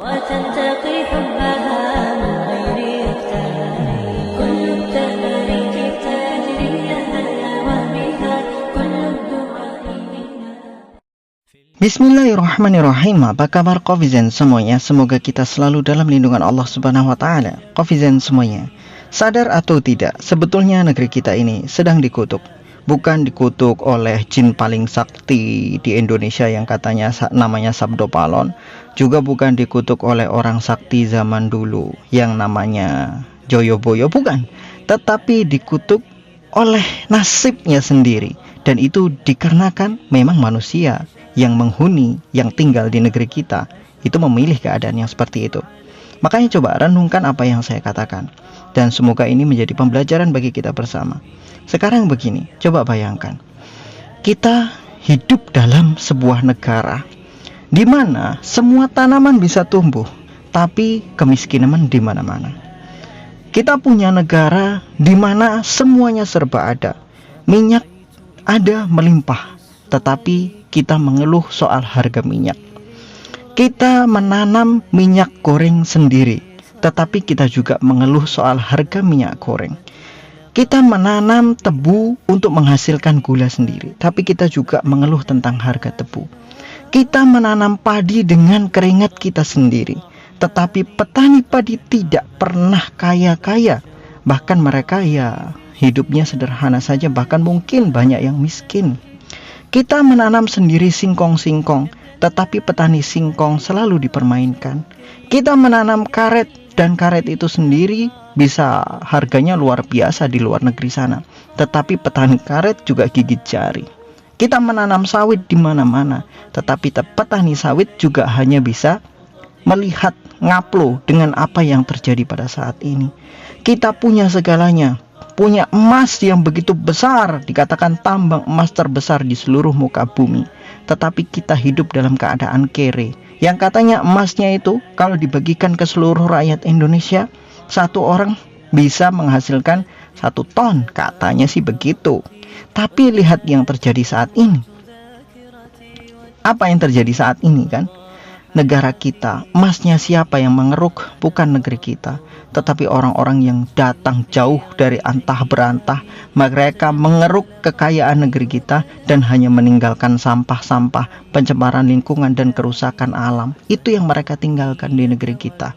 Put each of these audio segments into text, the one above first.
وتنتقي حبها من غير اختيار كل التباريك تجري لها الهوى بها كل الدعاء منا. Bismillahirrahmanirrahim. Apa kabar Kofizen semuanya? Semoga kita selalu dalam lindungan Allah Subhanahu wa taala. Kofizen semuanya, sadar atau tidak, sebetulnya negeri kita ini sedang dikutuk. Bukan dikutuk oleh jin paling sakti di Indonesia yang katanya namanya Sabdo Palon, juga bukan dikutuk oleh orang sakti zaman dulu yang namanya Joyoboyo, bukan. Tetapi dikutuk oleh nasibnya sendiri, dan itu dikarenakan memang manusia yang menghuni, yang tinggal di negeri kita itu memilih keadaan yang seperti itu. Makanya coba renungkan apa yang saya katakan, dan semoga ini menjadi pembelajaran bagi kita bersama. Sekarang begini, coba bayangkan, kita hidup dalam sebuah negara di mana semua tanaman bisa tumbuh, tapi kemiskinan di mana-mana. Kita punya negara di mana semuanya serba ada, minyak ada melimpah, tetapi kita mengeluh soal harga minyak. Kita menanam minyak goreng sendiri, tetapi kita juga mengeluh soal harga minyak goreng. Kita menanam tebu untuk menghasilkan gula sendiri, tapi kita juga mengeluh tentang harga tebu. Kita menanam padi dengan keringat kita sendiri, tetapi petani padi tidak pernah kaya-kaya. Bahkan mereka ya hidupnya sederhana saja, bahkan mungkin banyak yang miskin. Kita menanam sendiri singkong-singkong, tetapi petani singkong selalu dipermainkan. Kita menanam karet, dan karet itu sendiri bisa harganya luar biasa di luar negeri sana, tetapi petani karet juga gigit jari. Kita menanam sawit di mana-mana, tetapi petani sawit juga hanya bisa melihat ngaplo dengan apa yang terjadi pada saat ini. Kita punya segalanya, punya emas yang begitu besar, dikatakan tambang emas terbesar di seluruh muka bumi, tetapi kita hidup dalam keadaan kere, yang katanya emasnya itu kalau dibagikan ke seluruh rakyat Indonesia, satu orang bisa menghasilkan 1 ton, katanya sih begitu. Tapi lihat yang terjadi saat ini. Apa yang terjadi saat ini kan? Negara kita, emasnya siapa yang mengeruk? Bukan negeri kita, tetapi orang-orang yang datang jauh dari antah berantah. Mereka mengeruk kekayaan negeri kita dan hanya meninggalkan sampah-sampah, pencemaran lingkungan dan kerusakan alam. Itu yang mereka tinggalkan di negeri kita.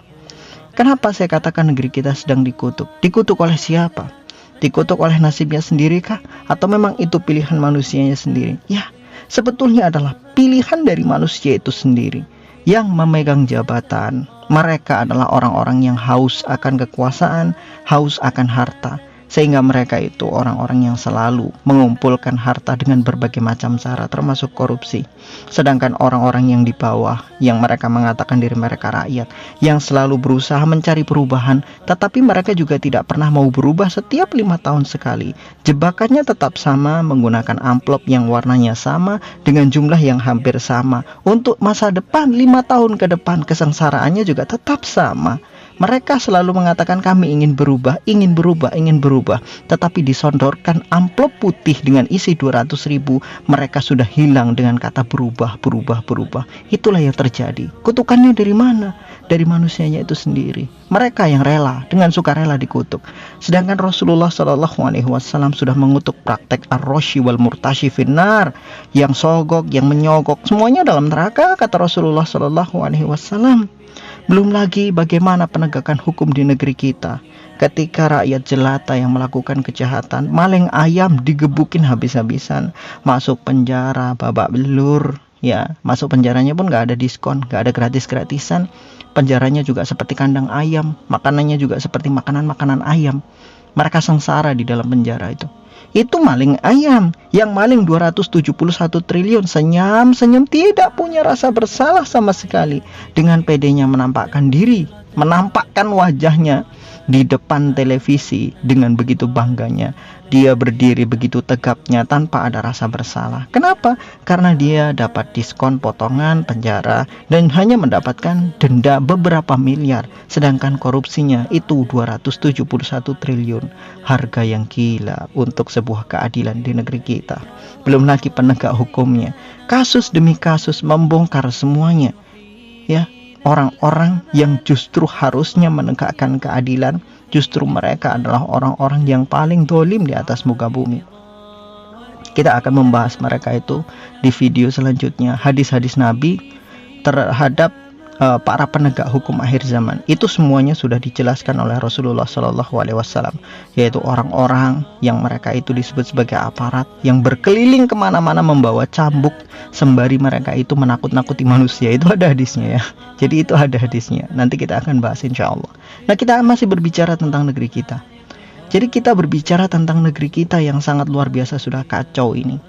Kenapa saya katakan negeri kita sedang dikutuk? Dikutuk oleh siapa? Dikutuk oleh nasibnya sendiri kah? Atau memang itu pilihan manusianya sendiri? Ya, sebetulnya adalah pilihan dari manusia itu sendiri yang memegang jabatan. Mereka adalah orang-orang yang haus akan kekuasaan, haus akan harta, sehingga mereka itu orang-orang yang selalu mengumpulkan harta dengan berbagai macam cara, termasuk korupsi. Sedangkan orang-orang yang di bawah, yang mereka mengatakan diri mereka rakyat, yang selalu berusaha mencari perubahan, tetapi mereka juga tidak pernah mau berubah setiap 5 tahun sekali. Jebakannya tetap sama, menggunakan amplop yang warnanya sama, dengan jumlah yang hampir sama. Untuk masa depan, 5 tahun ke depan, kesengsaraannya juga tetap sama. Mereka selalu mengatakan kami ingin berubah, ingin berubah, ingin berubah. Tetapi disodorkan amplop putih dengan isi 200.000, mereka sudah hilang dengan kata berubah, berubah, berubah. Itulah yang terjadi. Kutukannya dari mana? Dari manusianya itu sendiri. Mereka yang rela, dengan sukarela dikutuk. Sedangkan Rasulullah SAW sudah mengutuk praktek ar-roshi wal murtashi finnar, yang sogok, yang menyogok, semuanya dalam neraka, kata Rasulullah SAW. Belum lagi bagaimana penegakan hukum di negeri kita. Ketika rakyat jelata yang melakukan kejahatan, maling ayam digebukin habis-habisan, masuk penjara babak belur. Ya, masuk penjaranya pun gak ada diskon, gak ada gratis-gratisan. Penjaranya juga seperti kandang ayam, makanannya juga seperti makanan-makanan ayam. Mereka sengsara di dalam penjara itu. Itu maling ayam, yang maling 271 triliun, senyum-senyum, tidak punya rasa bersalah sama sekali. Dengan pedenya menampakkan diri, menampakkan wajahnya di depan televisi dengan begitu bangganya. Dia berdiri begitu tegapnya tanpa ada rasa bersalah. Kenapa? Karena dia dapat diskon potongan penjara dan hanya mendapatkan denda beberapa miliar. Sedangkan korupsinya itu 271 triliun. Harga yang gila untuk sebuah keadilan di negeri kita. Belum lagi penegak hukumnya. Kasus demi kasus membongkar semuanya. Ya, orang-orang yang justru harusnya menegakkan keadilan, justru mereka adalah orang-orang yang paling dolim di atas muka bumi. Kita akan membahas mereka itu di video selanjutnya, hadis-hadis Nabi terhadap para penegak hukum akhir zaman. Itu semuanya sudah dijelaskan oleh Rasulullah SAW, yaitu orang-orang yang mereka itu disebut sebagai aparat yang berkeliling kemana-mana membawa cambuk sembari mereka itu menakut-nakuti manusia. Itu ada hadisnya ya. Jadi itu ada hadisnya. Nanti kita akan bahas insya Allah. Nah, kita masih berbicara tentang negeri kita. Jadi kita berbicara tentang negeri kita yang sangat luar biasa, sudah kacau ini.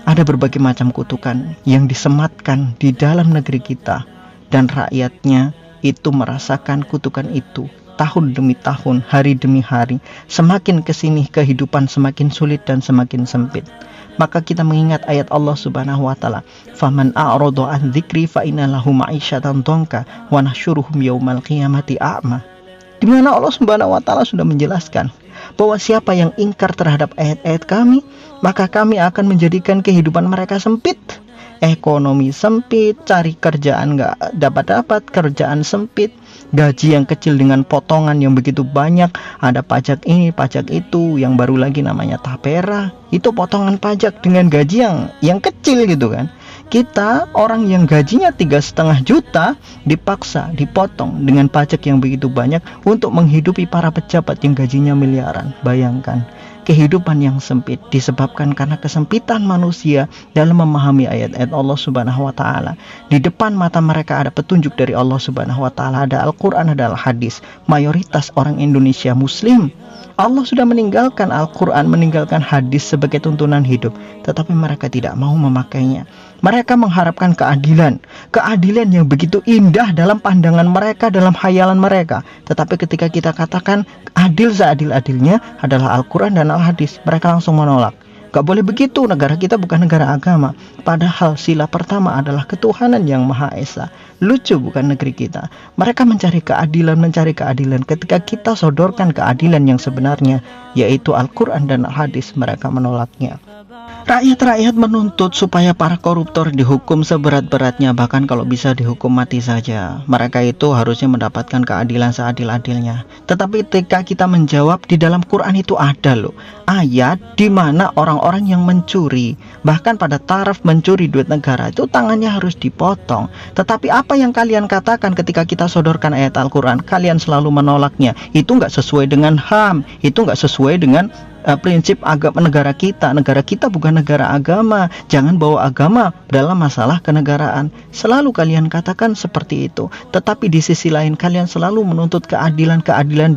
Ada berbagai macam kutukan yang disematkan di dalam negeri kita, dan rakyatnya itu merasakan kutukan itu tahun demi tahun, hari demi hari. Semakin kesini kehidupan semakin sulit dan semakin sempit. Maka kita mengingat ayat Allah Subhanahu wa taala, "Faman a'rada an dzikri fa inna lahu ma'isyatan dhanka wa nahsyuruhum yaumal qiyamati a'ma." Di mana Allah Subhanahu wa taala sudah menjelaskan bahwa siapa yang ingkar terhadap ayat-ayat kami, maka kami akan menjadikan kehidupan mereka sempit. Ekonomi sempit, cari kerjaan nggak dapat, kerjaan sempit, gaji yang kecil dengan potongan yang begitu banyak, ada pajak ini, pajak itu, yang baru lagi namanya tapera, itu potongan pajak dengan gaji yang kecil gitu kan. Kita orang yang gajinya 3,5 juta dipaksa dipotong dengan pajak yang begitu banyak untuk menghidupi para pejabat yang gajinya miliaran. Bayangkan, kehidupan yang sempit disebabkan karena kesempitan manusia dalam memahami ayat-ayat Allah Subhanahu wa taala. Di depan mata mereka ada petunjuk dari Allah Subhanahu wa taala, ada Al-Qur'an, ada Al-Hadis. Mayoritas orang Indonesia muslim. Allah sudah meninggalkan Al-Quran, meninggalkan hadis sebagai tuntunan hidup, tetapi mereka tidak mau memakainya. Mereka mengharapkan keadilan yang begitu indah dalam pandangan mereka, dalam khayalan mereka. Tetapi ketika kita katakan adil seadil-adilnya adalah Al-Quran dan Al-Hadis, mereka langsung menolak. Gak boleh begitu, negara kita bukan negara agama. Padahal sila pertama adalah ketuhanan yang Maha Esa. Lucu bukan negeri kita. Mereka mencari keadilan. Ketika kita sodorkan keadilan yang sebenarnya, yaitu Al-Quran dan Al-Hadis, mereka menolaknya. Rakyat-rakyat menuntut supaya para koruptor dihukum seberat-beratnya, bahkan kalau bisa dihukum mati saja. Mereka itu harusnya mendapatkan keadilan seadil-adilnya. Tetapi ketika kita menjawab, di dalam Quran itu ada loh ayat di mana orang-orang yang mencuri, bahkan pada taraf mencuri duit negara itu tangannya harus dipotong. Tetapi apa yang kalian katakan ketika kita sodorkan ayat Al-Quran? Kalian selalu menolaknya. Itu nggak sesuai dengan HAM, itu nggak sesuai dengan prinsip agama negara kita. Negara kita bukan negara agama. Jangan bawa agama dalam masalah kenegaraan. Selalu kalian katakan seperti itu. Tetapi di sisi lain kalian selalu menuntut keadilan. Keadilan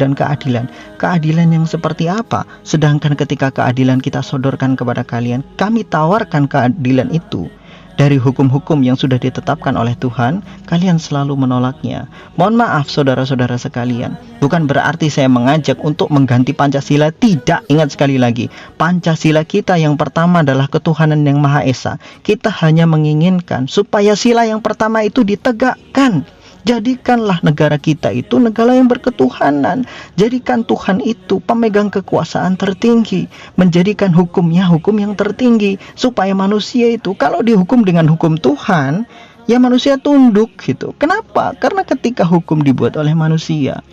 yang seperti apa? Sedangkan ketika keadilan kita sodorkan kepada kalian, kami tawarkan keadilan itu dari hukum-hukum yang sudah ditetapkan oleh Tuhan, kalian selalu menolaknya. Mohon maaf saudara-saudara sekalian, bukan berarti saya mengajak untuk mengganti Pancasila. Tidak, ingat sekali lagi, Pancasila kita yang pertama adalah ketuhanan yang Maha Esa. Kita hanya menginginkan supaya sila yang pertama itu ditegakkan. Jadikanlah negara kita itu negara yang berketuhanan. Jadikan Tuhan itu pemegang kekuasaan tertinggi. Menjadikan hukumnya hukum yang tertinggi. Supaya manusia itu kalau dihukum dengan hukum Tuhan, ya manusia tunduk gitu. Kenapa? Karena ketika hukum dibuat oleh manusia,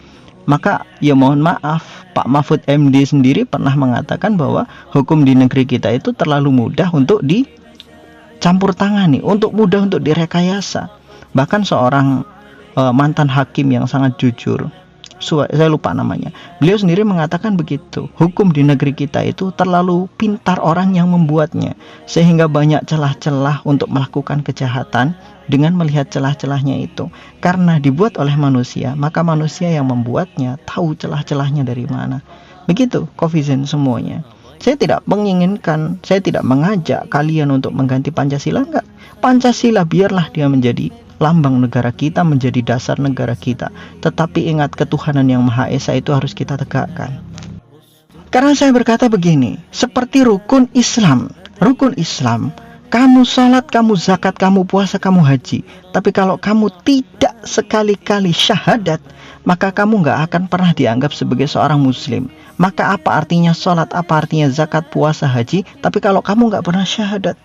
maka ya mohon maaf, Pak Mahfud MD sendiri pernah mengatakan bahwa hukum di negeri kita itu terlalu mudah untuk dicampur tangani, mudah untuk direkayasa. Bahkan seorang mantan hakim yang sangat jujur, saya lupa namanya, beliau sendiri mengatakan begitu. Hukum di negeri kita itu terlalu pintar orang yang membuatnya, sehingga banyak celah-celah untuk melakukan kejahatan dengan melihat celah-celahnya itu. Karena dibuat oleh manusia, maka manusia yang membuatnya tahu celah-celahnya dari mana. Begitu Covizen semuanya. Saya tidak menginginkan, saya tidak mengajak kalian untuk mengganti Pancasila, enggak. Pancasila biarlah dia menjadi lambang negara kita, menjadi dasar negara kita. Tetapi ingat, ketuhanan yang Maha Esa itu harus kita tegakkan. Karena saya berkata begini, seperti rukun Islam, kamu salat, kamu zakat, kamu puasa, kamu haji. Tapi kalau kamu tidak sekali-kali syahadat, maka kamu gak akan pernah dianggap sebagai seorang muslim. Maka apa artinya salat, apa artinya zakat, puasa, haji, tapi kalau kamu gak pernah syahadat?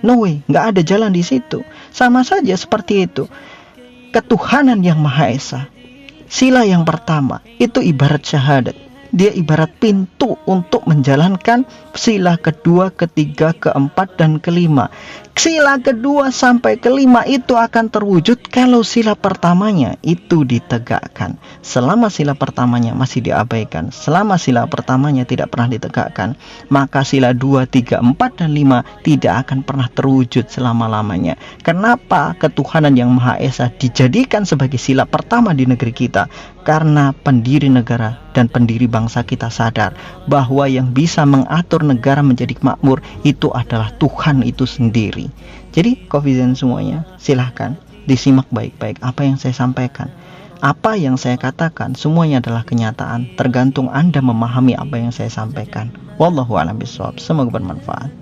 No way, nggak ada jalan di situ. Sama saja seperti itu. ketuhanan yang Maha Esa. Sila yang pertama itu ibarat syahadat. Dia ibarat pintu untuk menjalankan sila kedua, ketiga, keempat, dan kelima. Sila kedua sampai kelima itu akan terwujud kalau sila pertamanya itu ditegakkan. Selama sila pertamanya masih diabaikan, selama sila pertamanya tidak pernah ditegakkan, maka sila 2, 3, 4, dan 5 tidak akan pernah terwujud selama-lamanya. Kenapa ketuhanan yang Maha Esa dijadikan sebagai sila pertama di negeri kita? Karena pendiri negara dan pendiri bangsa kita sadar bahwa yang bisa mengatur negara menjadi makmur itu adalah Tuhan itu sendiri. Jadi Covizen semuanya, silahkan disimak baik-baik apa yang saya sampaikan. Apa yang saya katakan semuanya adalah kenyataan, tergantung Anda memahami apa yang saya sampaikan. Wallahu a'lam bishawab. Semoga bermanfaat.